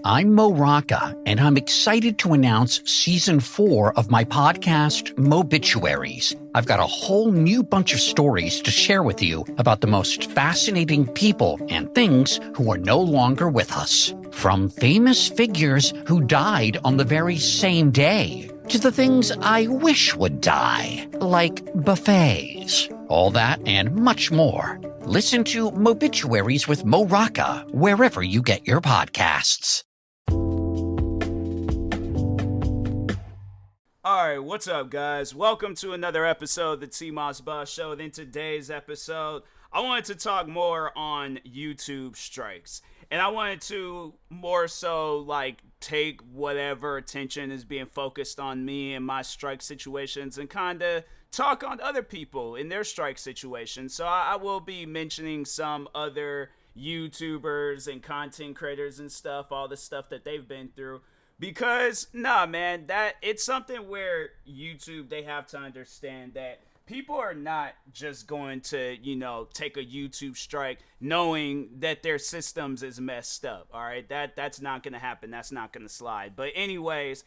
I'm Mo Rocca, and I'm excited to announce Season 4 of my podcast, Mobituaries. I've got a whole new bunch of stories to share with you about the most fascinating people and things who are no longer with us. From famous figures who died on the very same day, to the things I wish would die, like buffets. All that and much more. Listen to Mobituaries with Mo Rocca wherever you get your podcasts. Alright, what's up, guys? Welcome to another episode of the TMossBoss Show. In today's episode, I wanted to talk more on YouTube strikes. And I wanted to more so take whatever attention is being focused on me and my strike situations and kind of talk on other people in their strike situations. So I will be mentioning some other YouTubers and content creators and stuff, all the stuff that they've been through. Because, nah, man, that it's something where YouTube, they have to understand that people are not just going to, take a YouTube strike knowing that their systems is messed up, all right? That's not going to happen. That's not going to slide. But anyways,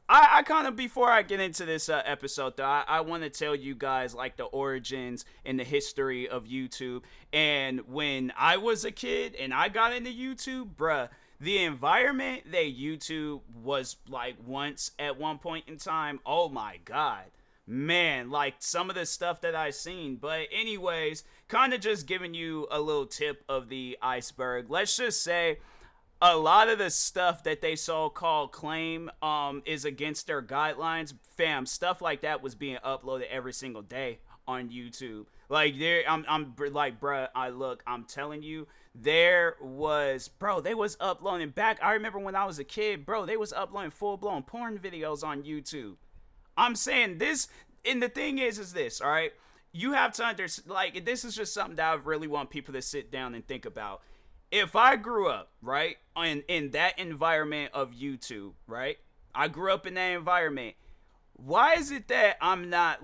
I kind of, before I get into this episode, though, I want to tell you guys, the origins and the history of YouTube. And when I was a kid and I got into YouTube, bruh, the environment that YouTube was once at one point in time, oh my God. Man, some of the stuff that I've seen. But anyways, kind of just giving you a little tip of the iceberg. Let's just say a lot of the stuff that they so-called claim is against their guidelines. Fam, stuff like that was being uploaded every single day on YouTube. I'm telling you, they was uploading back. I remember when I was a kid, bro, they was uploading full-blown porn videos on YouTube. I'm saying this, and the thing is this, all right? You have to understand, this is just something that I really want people to sit down and think about. If I grew up, right, in that environment of YouTube, right? I grew up in that environment. Why is it that I'm not,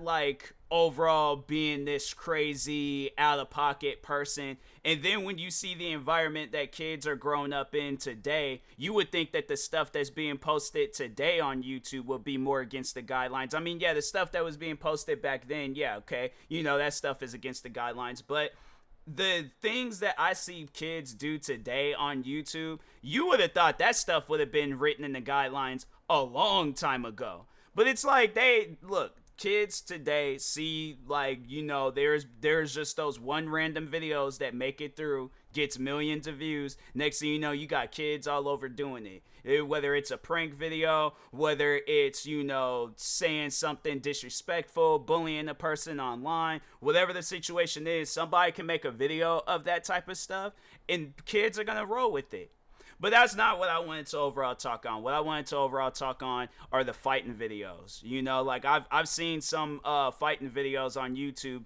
overall being this crazy, out-of-pocket person? And then when you see the environment that kids are growing up in today, you would think that the stuff that's being posted today on YouTube will be more against the guidelines. I mean, yeah, the stuff that was being posted back then, yeah, okay, that stuff is against the guidelines. But the things that I see kids do today on YouTube, you would have thought that stuff would have been written in the guidelines a long time ago. But it's kids today see there's just those one random videos that make it through, gets millions of views. Next thing you know, you got kids all over doing it. Whether it's a prank video, whether it's, saying something disrespectful, bullying a person online, whatever the situation is, somebody can make a video of that type of stuff and kids are gonna roll with it. But that's not what I wanted to overall talk on. What I wanted to overall talk on are the fighting videos. I've seen some fighting videos on YouTube,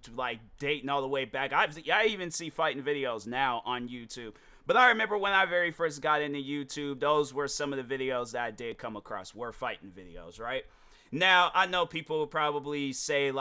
dating all the way back. I even see fighting videos now on YouTube. But I remember when I very first got into YouTube, those were some of the videos that I did come across, were fighting videos, right? Now, I know people will probably say,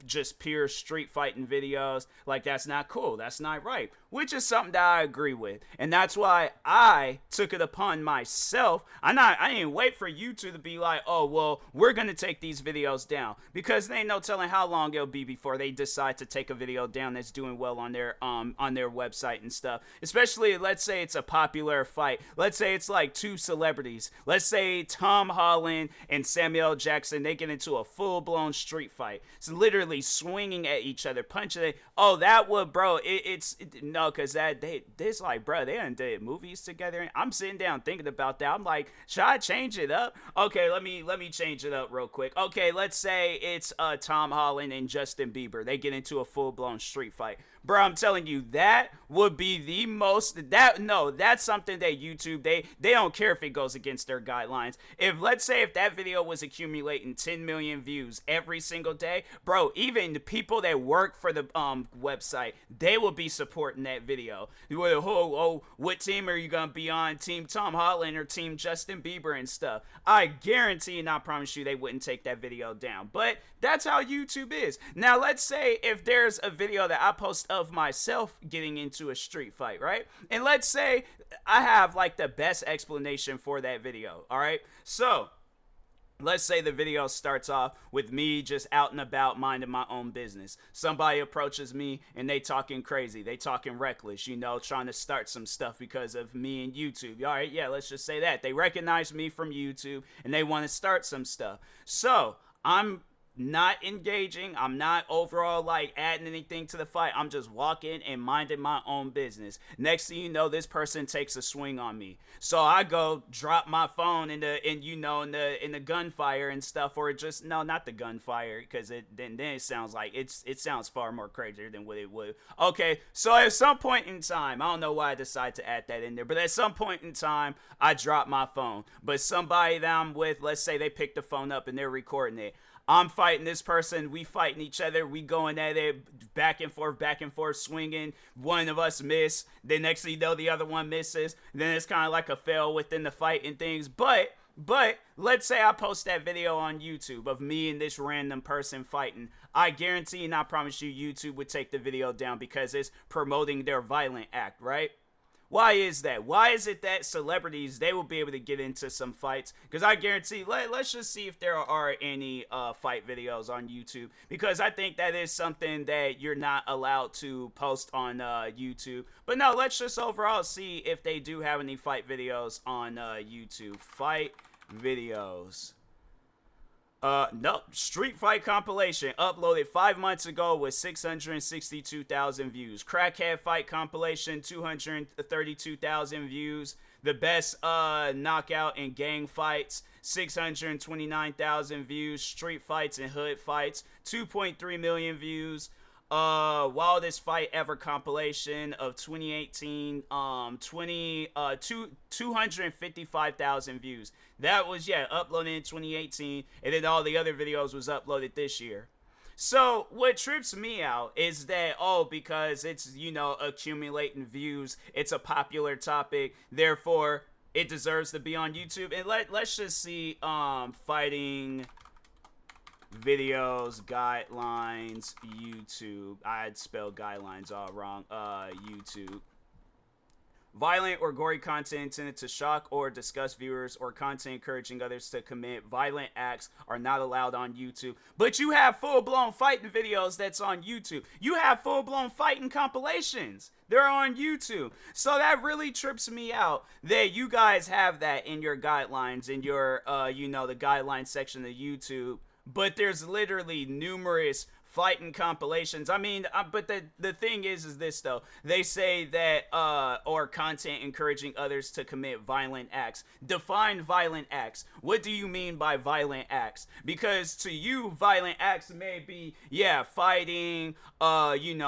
just pure street fighting videos, that's not cool, that's not right, which is something that I agree with. And that's why I took it upon myself. I didn't wait for YouTube to be like, oh, well, we're going to take these videos down. Because they ain't no telling how long it'll be before they decide to take a video down that's doing well on their website and stuff. Especially, let's say it's a popular fight. Let's say it's two celebrities. Let's say Tom Holland and Samuel Jackson, they get into a full-blown street fight. It's literally swinging at each other, punching it. Oh, that would, bro, no, because they done did movies together. I'm sitting down thinking about that. I'm like, should I change it up? Okay, let me change it up real quick. Okay, let's say it's Tom Holland and Justin Bieber. They get into a full-blown street fight. Bro, I'm telling you, that would be the most, that's something that YouTube, they don't care if it goes against their guidelines. Let's say if that video was accumulating 10 million views every single day, bro, even the people that work for the website, they will be supporting that video. What team are you going to be on? Team Tom Holland or Team Justin Bieber and stuff? I guarantee and I promise you they wouldn't take that video down. But that's how YouTube is. Now, let's say if there's a video that I post of myself getting into a street fight, right? And let's say I have like the best explanation for that video, all right? So let's say the video starts off with me just out and about minding my own business. Somebody approaches me and they talking crazy. They talking reckless, you know, trying to start some stuff because of me and YouTube. All right, yeah, let's just say that. They recognize me from YouTube and they want to start some stuff. So I'm not engaging. I'm not overall like adding anything to the fight. I'm just walking and minding my own business. Next thing you know, this person takes a swing on me. So I go drop my phone in the gunfire and stuff, or just no, not the gunfire, because then it sounds like it sounds far more crazier than what it would. Okay, so at some point in time, I don't know why I decided to add that in there, but at some point in time, I drop my phone. But somebody that I'm with, let's say they pick the phone up and they're recording it. I'm fighting this person, we fighting each other, we going at it, back and forth, swinging. One of us miss, then next thing you know, the other one misses. Then it's kind of like a fail within the fight and things. But let's say I post that video on YouTube of me and this random person fighting. I guarantee and I promise you, YouTube would take the video down because it's promoting their violent act, right? Why is that? Why is it that celebrities, they will be able to get into some fights? Because I guarantee, let's just see if there are any fight videos on YouTube. Because I think that is something that you're not allowed to post on YouTube. But no, let's just overall see if they do have any fight videos on YouTube. Fight videos. Nope. Street fight compilation uploaded 5 months ago with 662,000 views. Crackhead fight compilation, 232,000 views. The best knockout and gang fights, 629,000 views. Street fights and hood fights, 2.3 million views. Wildest fight ever compilation of 2018, 255,000 views. That was, uploaded in 2018, and then all the other videos was uploaded this year. So what trips me out is that, because it's, accumulating views, it's a popular topic, therefore it deserves to be on YouTube. And let's just see, fighting videos, guidelines, YouTube. I'd spelled guidelines all wrong. YouTube. Violent or gory content intended to shock or disgust viewers, or content encouraging others to commit violent acts are not allowed on YouTube. But you have full-blown fighting videos that's on YouTube. You have full-blown fighting compilations. They're on YouTube. So that really trips me out that you guys have that in your guidelines, in your, the guidelines section of YouTube. But there's literally numerous fighting compilations. I mean, but the thing is this though. They say that, or content encouraging others to commit violent acts. Define violent acts. What do you mean by violent acts? Because to you, violent acts may be, fighting,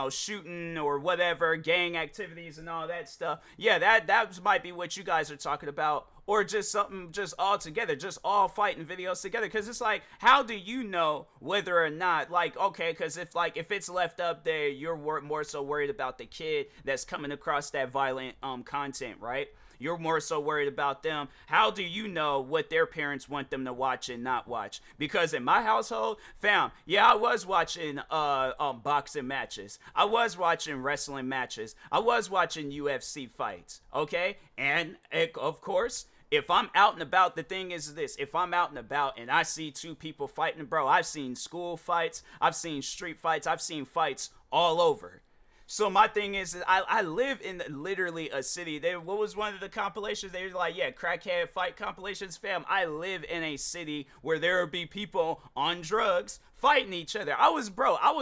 shooting or whatever, gang activities and all that stuff. Yeah, that might be what you guys are talking about. Or just something just all together, just all fighting videos together. Because it's like, how do you know whether or not, like, okay, because if it's left up there, you're more so worried about the kid that's coming across that violent content, right? You're more so worried about them. How do you know what their parents want them to watch and not watch? Because in my household, fam, I was watching boxing matches. I was watching wrestling matches. I was watching UFC fights, okay? And, of course, if I'm out and about, the thing is this. If I'm out and about and I see two people fighting, bro, I've seen school fights. I've seen street fights. I've seen fights all over. So my thing is, I live in literally a city. What was one of the compilations? They were like, crackhead fight compilations, fam. I live in a city where there would be people on drugs fighting each other. I was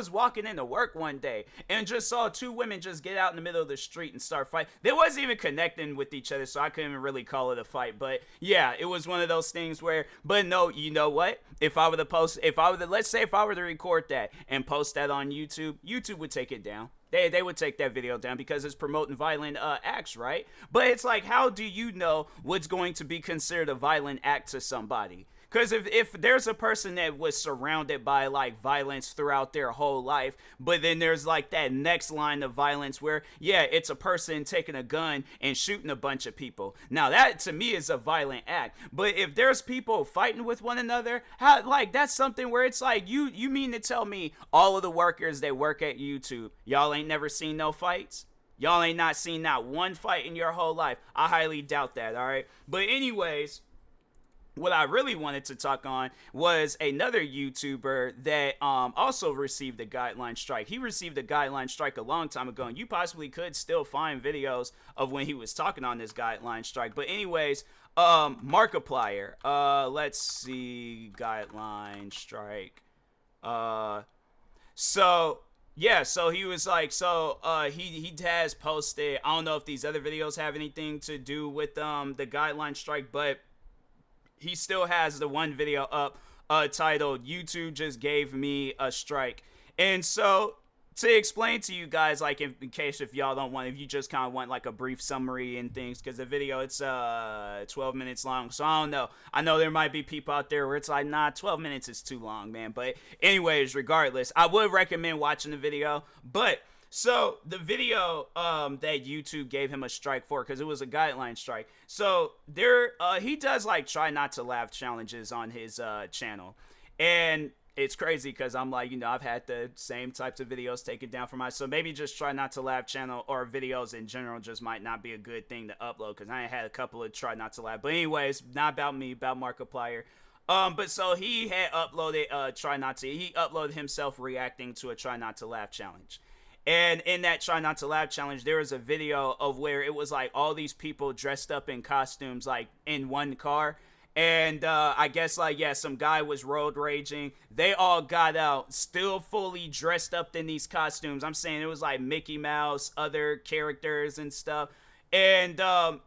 walking into work one day and just saw two women just get out in the middle of the street and start fighting. They wasn't even connecting with each other, so I couldn't really call it a fight. But yeah, it was one of those things where, but no, you know what? Let's say if I were to record that and post that on YouTube, YouTube would take it down. They would take that video down because it's promoting violent acts, right? But it's like, how do you know what's going to be considered a violent act to somebody? Because if there's a person that was surrounded by like violence throughout their whole life, but then there's like that next line of violence where, yeah, it's a person taking a gun and shooting a bunch of people. Now that to me is a violent act. But if there's people fighting with one another, how, like that's something where it's like you mean to tell me all of the workers that work at YouTube, y'all ain't never seen no fights? Y'all ain't not seen not one fight in your whole life? I highly doubt that, all right? But anyways, what I really wanted to talk on was another YouTuber that also received a guideline strike. He received a guideline strike a long time ago, and you possibly could still find videos of when he was talking on this guideline strike. But anyways, Markiplier. Let's see, guideline strike. So he was like, he has posted, I don't know if these other videos have anything to do with the guideline strike, but he still has the one video up titled YouTube just gave me a strike. And so to explain to you guys, like in case if y'all don't want, if you just kind of want like a brief summary and things, because the video, it's 12 minutes long. So I don't know. I know there might be people out there where it's like, nah, 12 minutes is too long, man. But anyways, regardless, I would recommend watching the video. But so the video that YouTube gave him a strike for, because it was a guideline strike. So he does like try not to laugh challenges on his channel. And it's crazy because I'm like, I've had the same types of videos taken down from so maybe just try not to laugh channel or videos in general just might not be a good thing to upload, because I had a couple of try not to laugh. But anyways, not about me, about Markiplier. But so he had uploaded he uploaded himself reacting to a try not to laugh challenge. And in that try not to laugh challenge, there was a video of where it was like all these people dressed up in costumes like in one car. And I guess like, yeah, some guy was road raging. They all got out still fully dressed up in these costumes. I'm saying it was like Mickey Mouse, other characters and stuff. And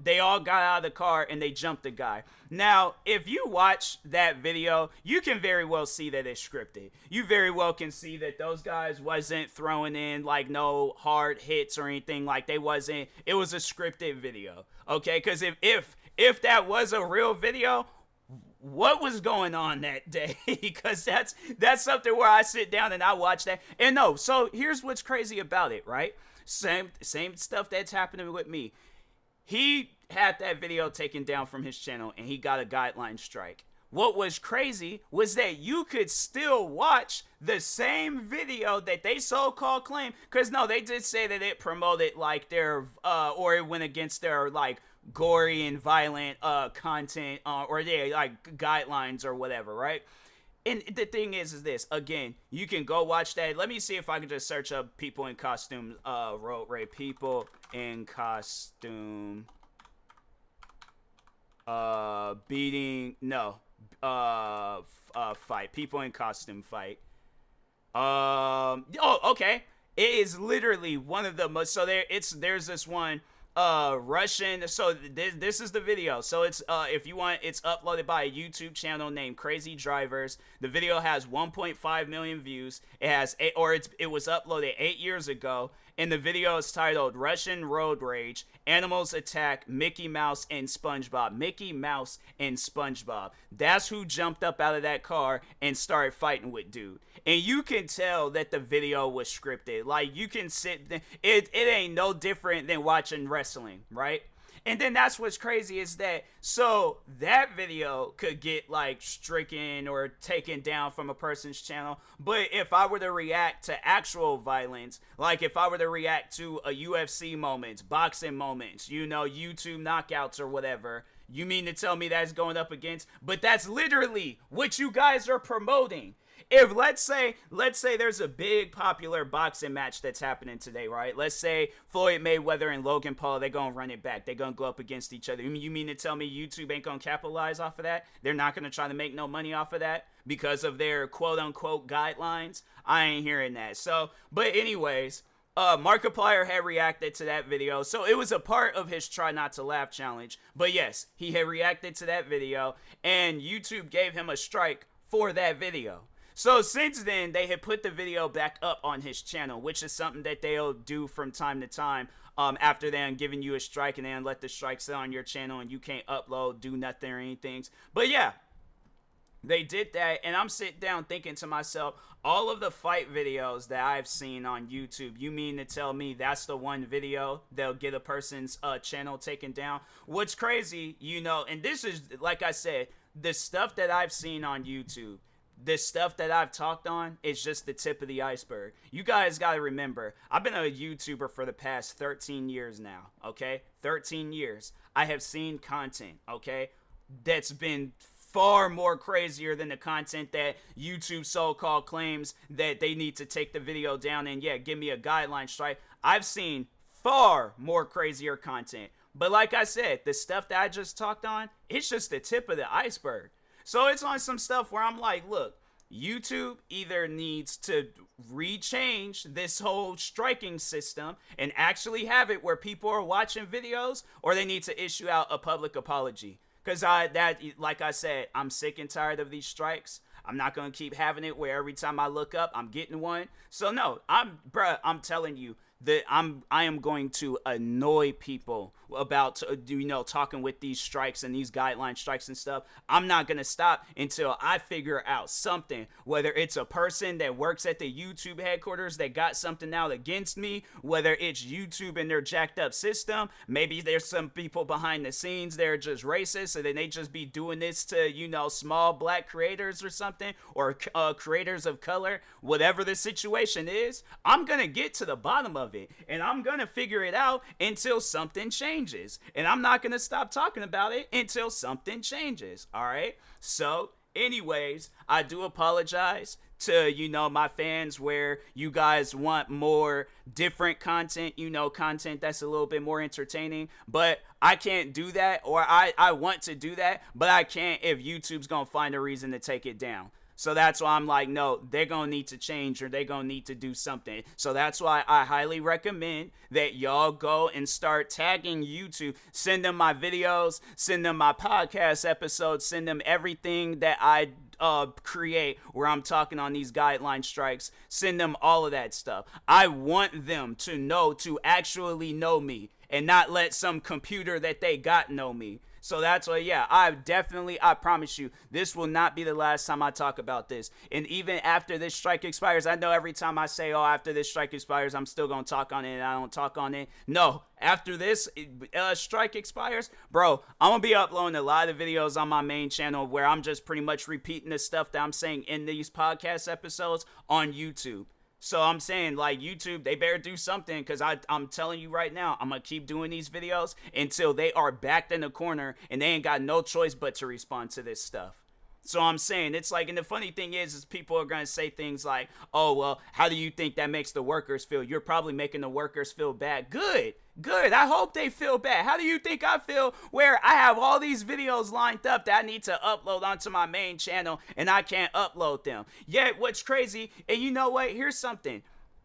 they all got out of the car and they jumped the guy. Now, if you watch that video, you can very well see that it's scripted. You very well can see that those guys wasn't throwing in like no hard hits or anything. Like it was a scripted video. Okay, because if that was a real video, what was going on that day? Because that's something where I sit down and I watch that. And no, so here's what's crazy about it, right? Same stuff that's happening with me. He had that video taken down from his channel and he got a guideline strike. What was crazy was that you could still watch the same video that they so-called claim, because no, they did say that it promoted like their or it went against their like gory and violent content or their like guidelines or whatever, right? And the thing is this, again, you can go watch that. Let me see if I can just search up people in costume, road rage, people in costume, beating, no, fight, people in costume fight. Oh, okay. It is literally one of the most, so there's this one, Russian, so this is the video. So it's if you want, it's uploaded by a YouTube channel named Crazy Drivers. The video has 1.5 million views. It was uploaded 8 years ago, and the video is titled Russian Road Rage, Animals Attack Mickey Mouse and SpongeBob. Mickey Mouse and SpongeBob. That's who jumped up out of that car and started fighting with dude. And you can tell that the video was scripted. Like, you can it ain't no different than watching wrestling, right? And then that's what's crazy is that, so that video could get like stricken or taken down from a person's channel. But if I were to react to actual violence, like if I were to react to a UFC moments, boxing moments, YouTube knockouts or whatever, you mean to tell me that's going up against? But that's literally what you guys are promoting. If let's say there's a big popular boxing match that's happening today, right? Let's say Floyd Mayweather and Logan Paul, they're going to run it back. They're going to go up against each other. You mean to tell me YouTube ain't going to capitalize off of that? They're not going to try to make no money off of that because of their quote unquote guidelines? I ain't hearing that. So, but anyways, Markiplier had reacted to that video. So it was a part of his try not to laugh challenge. But yes, he had reacted to that video and YouTube gave him a strike for that video. So since then, they had put the video back up on his channel, which is something that they'll do from time to time after they're giving you a strike, and then let the strike sit on your channel and you can't upload, do nothing or anything. But yeah, They did that, and I'm sitting down thinking to myself, all of the fight videos that I've seen on YouTube, you mean to tell me that's the one video that'll get a person's channel taken down? What's crazy, and this is, like I said, the stuff that I've seen on YouTube, the stuff that I've talked on, is just the tip of the iceberg. You guys got to remember, I've been a YouTuber for the past 13 years now, okay? 13 years. I have seen content, okay, that's been far more crazier than the content that YouTube so-called claims that they need to take the video down and, yeah, give me a guideline strike. I've seen far more crazier content. But like I said, the stuff that I just talked on, it's just the tip of the iceberg. So it's on some stuff where I'm like, look, YouTube either needs to rechange this whole striking system and actually have it where people are watching videos, or they need to issue out a public apology. Because like I said, I'm sick and tired of these strikes. I'm not going to keep having it where every time I look up, I'm getting one. So no, I'm telling you that I am going to annoy people about, talking with these strikes and these guideline strikes and stuff. I'm not going to stop until I figure out something, whether it's a person that works at the YouTube headquarters that got something out against me, whether it's YouTube and their jacked up system. Maybe there's some people behind the scenes that are just racist, and then they just be doing this to, small black creators or something, or creators of color. Whatever the situation is, I'm going to get to the bottom of it, and I'm going to figure it out until something changes. And I'm not going to stop talking about it until something changes. All right. So anyways, I do apologize to, my fans where you guys want more different content, content that's a little bit more entertaining. But I can't do that, or I want to do that, but I can't if YouTube's going to find a reason to take it down. So that's why I'm like, no, they're going to need to change, or they're going to need to do something. So that's why I highly recommend that y'all go and start tagging YouTube. Send them my videos, send them my podcast episodes, send them everything that I create where I'm talking on these guideline strikes. Send them all of that stuff. I want them to actually know me, and not let some computer that they got know me. So that's why, yeah, I promise you, this will not be the last time I talk about this. And even after this strike expires, I know every time I say, after this strike expires, I'm still going to talk on it, and I don't talk on it. No, after this strike expires, bro, I'm going to be uploading a lot of videos on my main channel where I'm just pretty much repeating the stuff that I'm saying in these podcast episodes on YouTube. So I'm saying, like, YouTube, they better do something, because I'm telling you right now, I'm going to keep doing these videos until they are backed in the corner and they ain't got no choice but to respond to this stuff. So I'm saying, it's like, and the funny thing is people are going to say things like, oh, well, how do you think that makes the workers feel? You're probably making the workers feel bad. Good. I hope they feel bad. How do you think I feel where I have all these videos lined up that I need to upload onto my main channel and I can't upload them? Yet, what's crazy, and you know what? Here's something.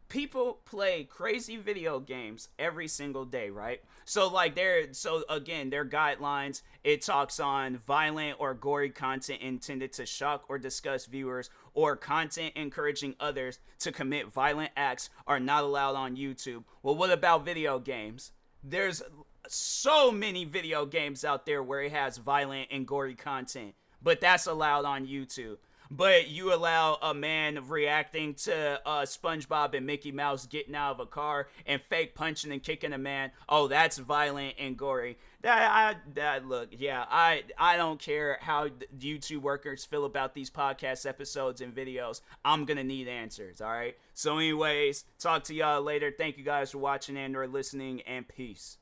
People play crazy video games every single day, right? So their guidelines, it talks on violent or gory content intended to shock or disgust viewers, or content encouraging others to commit violent acts are not allowed on YouTube. Well, what about video games? There's so many video games out there where it has violent and gory content, but that's allowed on YouTube. But you allow a man reacting to SpongeBob and Mickey Mouse getting out of a car and fake punching and kicking a man. Oh, that's violent and gory. I don't care how YouTube workers feel about these podcast episodes and videos. I'm going to need answers, all right? So anyways, talk to y'all later. Thank you guys for watching and or listening, and peace.